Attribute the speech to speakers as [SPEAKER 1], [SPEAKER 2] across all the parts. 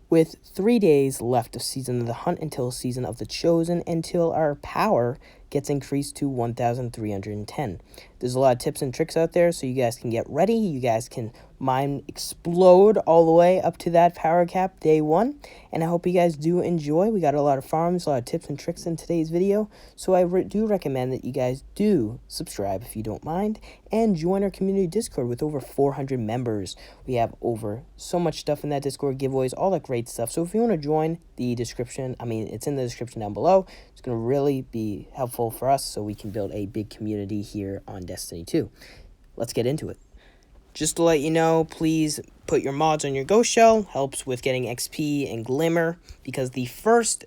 [SPEAKER 1] with 3 days left of Season of the Hunt until Season of the Chosen, until our power gets increased to 1,310. There's a lot of tips and tricks out there, so you guys can get ready. You guys can mine explode all the way up to that power cap day 1. And I hope you guys do enjoy. We got a lot of farms, a lot of tips and tricks in today's video. So I do recommend that you guys do subscribe if you don't mind, and join our community Discord with over 400 members. We have over so much stuff in that Discord, giveaways, all that great stuff. So if you want to join, the description, it's in the description down below. It's going to really be helpful for us so we can build a big community here on Destiny 2. Let's get into it. Just to let you know, please put your mods on your Ghost Shell. Helps with getting XP and Glimmer, because the first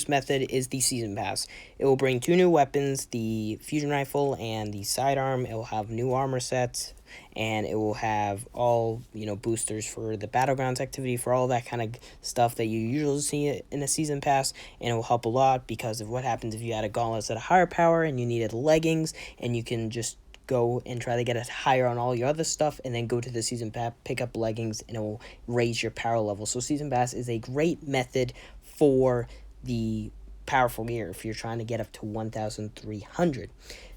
[SPEAKER 1] method is the Season Pass. It will bring 2 new weapons, the Fusion Rifle and the Sidearm. It will have new armor sets, and it will have all, boosters for the Battlegrounds activity, for all that kind of stuff that you usually see in a Season Pass, and it will help a lot because of what happens if you had a Gauntlet at a higher power and you needed leggings, and you can just go and try to get it higher on all your other stuff, and then go to the Season Pass, pick up leggings, and it will raise your power level. So Season Pass is a great method for the powerful gear if you're trying to get up to 1,300.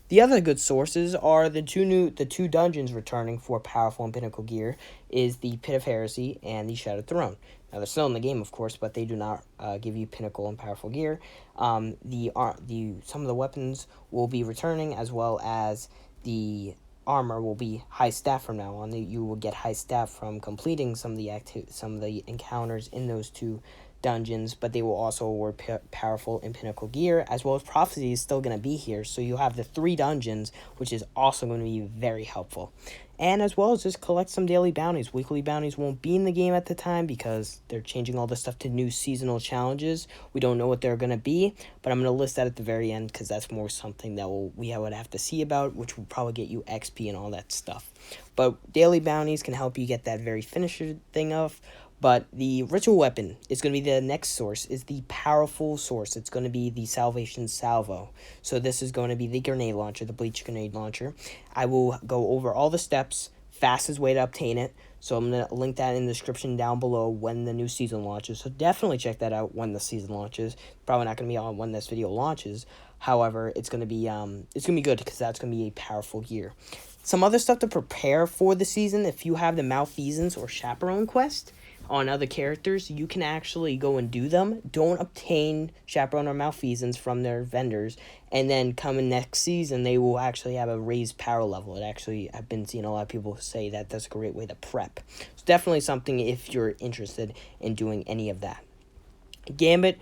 [SPEAKER 1] The other good sources are the two dungeons returning for powerful and pinnacle gear is the Pit of Heresy and the Shattered Throne. Now they're still in the game, of course, but they do not give you pinnacle and powerful gear. Some of the weapons will be returning, as well as the armor will be high staff from now on. You will get high staff from completing some of the encounters in those 2 dungeons, but they will also award powerful and pinnacle gear, as well as prophecy is still going to be here. So you have the 3 dungeons, which is also going to be very helpful. And as well as just collect some daily bounties. Weekly bounties won't be in the game at the time because they're changing all this stuff to new seasonal challenges. We don't know what they're going to be, but I'm going to list that at the very end because that's more something that we would have to see about, which will probably get you XP and all that stuff. But daily bounties can help you get that very finisher thing off. But the ritual weapon is going to be the next source, is the powerful source. It's going to be the Salvation Salvo. So this is going to be the grenade launcher, the Bleach grenade launcher. I will go over all the steps, fastest way to obtain it. So I'm going to link that in the description down below when the new season launches. So definitely check that out when the season launches. Probably not going to be on when this video launches. However, it's going to be good because that's going to be a powerful gear. Some other stuff to prepare for the season, if you have the Malfeasance or Chaperone quest on other characters, you can actually go and do them. Don't obtain Chaperone or Malfeasance from their vendors, and then come in next season, they will actually have a raised power level. I've been seeing a lot of people say that that's a great way to prep. It's definitely something if you're interested in doing any of that. Gambit,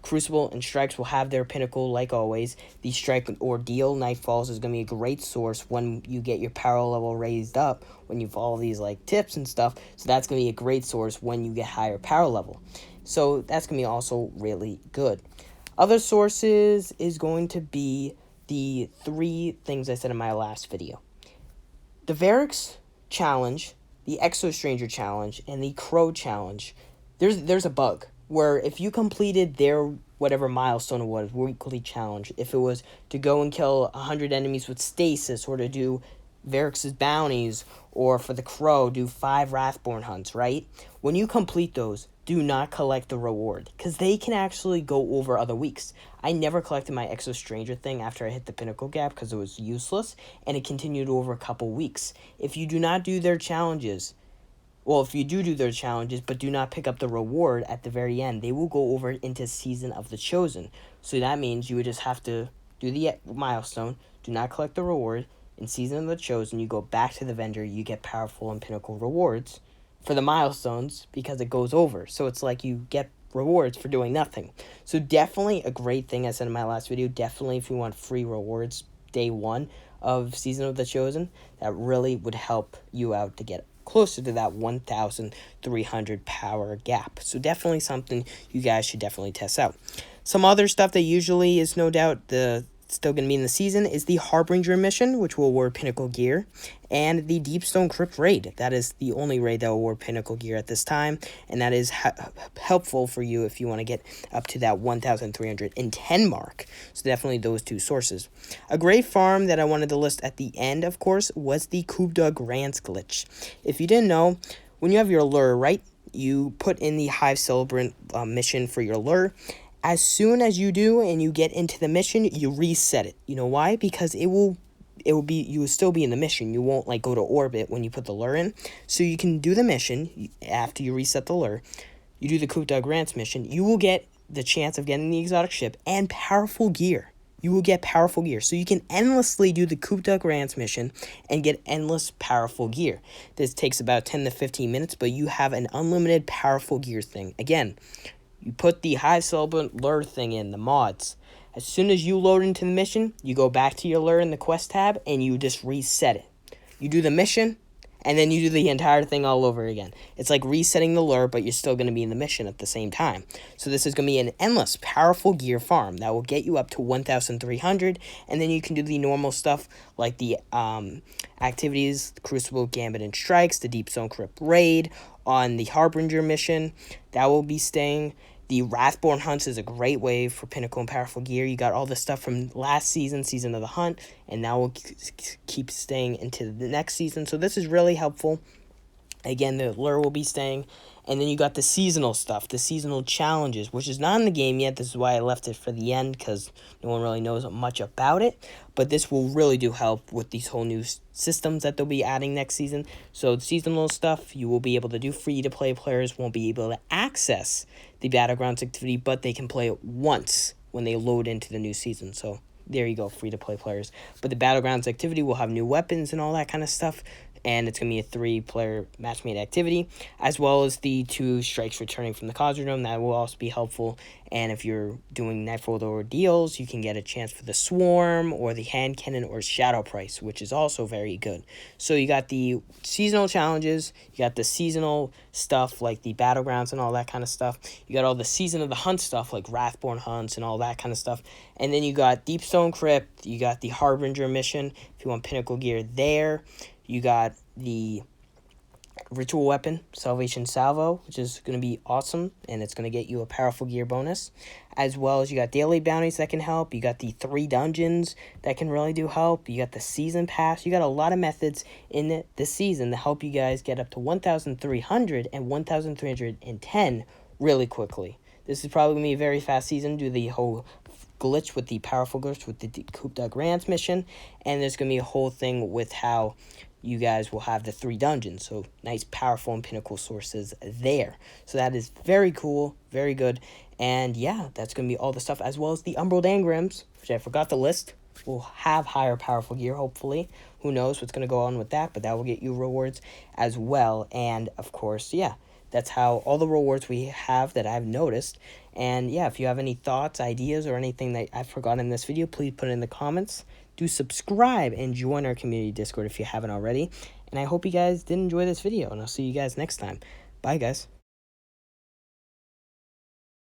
[SPEAKER 1] Crucible, and Strikes will have their pinnacle like always. The Strike Ordeal Nightfalls is going to be a great source when you get your power level raised up, when you follow these tips and stuff. So that's going to be a great source when you get higher power level. So that's going to be also really good. Other sources is going to be the 3 things I said in my last video. The Varix Challenge, the Exo Stranger Challenge, and the Crow Challenge. There's a bug where if you completed their whatever milestone it was, weekly challenge, if it was to go and kill 100 enemies with stasis, or to do Varix's bounties, or for the Crow, do 5 Wrathborn hunts, right? When you complete those, do not collect the reward, because they can actually go over other weeks. I never collected my Exo Stranger thing after I hit the pinnacle gap because it was useless, and it continued over a couple weeks. If you do not do their challenges, if you do their challenges, but do not pick up the reward at the very end, they will go over into Season of the Chosen. So that means you would just have to do the milestone, do not collect the reward. In Season of the Chosen, you go back to the vendor, you get powerful and pinnacle rewards for the milestones because it goes over. So it's like you get rewards for doing nothing. So definitely a great thing I said in my last video. Definitely if you want free rewards day 1 of Season of the Chosen, that really would help you out to get closer to that 1,300 power gap. So definitely something you guys should definitely test out. Some other stuff that usually is no doubt still going to be in the season is the Harbinger mission, which will award pinnacle gear, and the Deepstone Crypt raid. That is the only raid that will award pinnacle gear at this time, and that is helpful for you if you want to get up to that 1,310 mark. So definitely those 2 sources. A great farm that I wanted to list at the end, of course, was the Kubda Grants glitch. If you didn't know, when you have your lure, right, you put in the Hive Celebrant mission for your lure. As soon as you do and you get into the mission, you reset it. You know why? Because you will still be in the mission. You won't like go to orbit when you put the lure in. So you can do the mission after you reset the lure. You do the Coup d'Grance mission. You will get the chance of getting the exotic ship and powerful gear. You will get powerful gear. So you can endlessly do the Coup d'Grance mission and get endless powerful gear. This takes about 10 to 15 minutes, but you have an unlimited powerful gear thing. Again, you put the Hive Celebrant lure thing in, the mods. As soon as you load into the mission, you go back to your lure in the quest tab, and you just reset it. You do the mission, and then you do the entire thing all over again. It's like resetting the lure, but you're still going to be in the mission at the same time. So this is going to be an endless, powerful gear farm that will get you up to 1,300, and then you can do the normal stuff like the activities, Crucible, Gambit, and Strikes, the Deep Zone Crypt Raid, on the Harbinger mission. That will be staying. The Wrathborn Hunts is a great way for Pinnacle and Powerful Gear. You got all the stuff from last season, Season of the Hunt, and now we'll keep staying into the next season. So this is really helpful. Again, the lure will be staying. And then you got the seasonal stuff, the seasonal challenges, which is not in the game yet. This is why I left it for the end, because no one really knows much about it. But this will really do help with these whole new systems that they'll be adding next season. So the seasonal stuff, you will be able to do. Free-to-play players won't be able to access the Battlegrounds activity, but they can play it once when they load into the new season. So there you go, free-to-play players. But the Battlegrounds activity will have new weapons and all that kind of stuff. And it's going to be a 3-player match-made activity, as well as the 2 strikes returning from the COSMODROME. That will also be helpful. And if you're doing Nightfold Ordeals, you can get a chance for the Swarm, or the Hand Cannon, or Shadow Price, which is also very good. So you got the seasonal challenges, you got the seasonal stuff, like the Battlegrounds and all that kind of stuff. You got all the Season of the Hunt stuff, like Wrathborn Hunts and all that kind of stuff. And then you got Deep Stone Crypt, you got the Harbinger mission, if you want Pinnacle gear there. You got the Ritual Weapon, Salvation Salvo, which is going to be awesome, and it's going to get you a powerful gear bonus. As well as you got daily bounties that can help. You got the 3 dungeons that can really do help. You got the season pass. You got a lot of methods in this season to help you guys get up to 1,300 and 1,310 really quickly. This is probably going to be a very fast season. Do the whole glitch with the powerful glitch with the Coup d'Grance mission, and there's going to be a whole thing with how you guys will have the 3 dungeons, so nice, powerful, and pinnacle sources there. So that is very cool, very good, and yeah, that's going to be all the stuff, as well as the Umbral Engrams, which I forgot to list. Will have higher powerful gear, hopefully. Who knows what's going to go on with that, but that will get you rewards as well, and of course, yeah, that's how all the rewards we have that I've noticed. And yeah, if you have any thoughts, ideas, or anything that I've forgotten in this video, please put it in the comments. Do subscribe and join our community Discord if you haven't already. And I hope you guys did enjoy this video, and I'll see you guys next time. Bye, guys.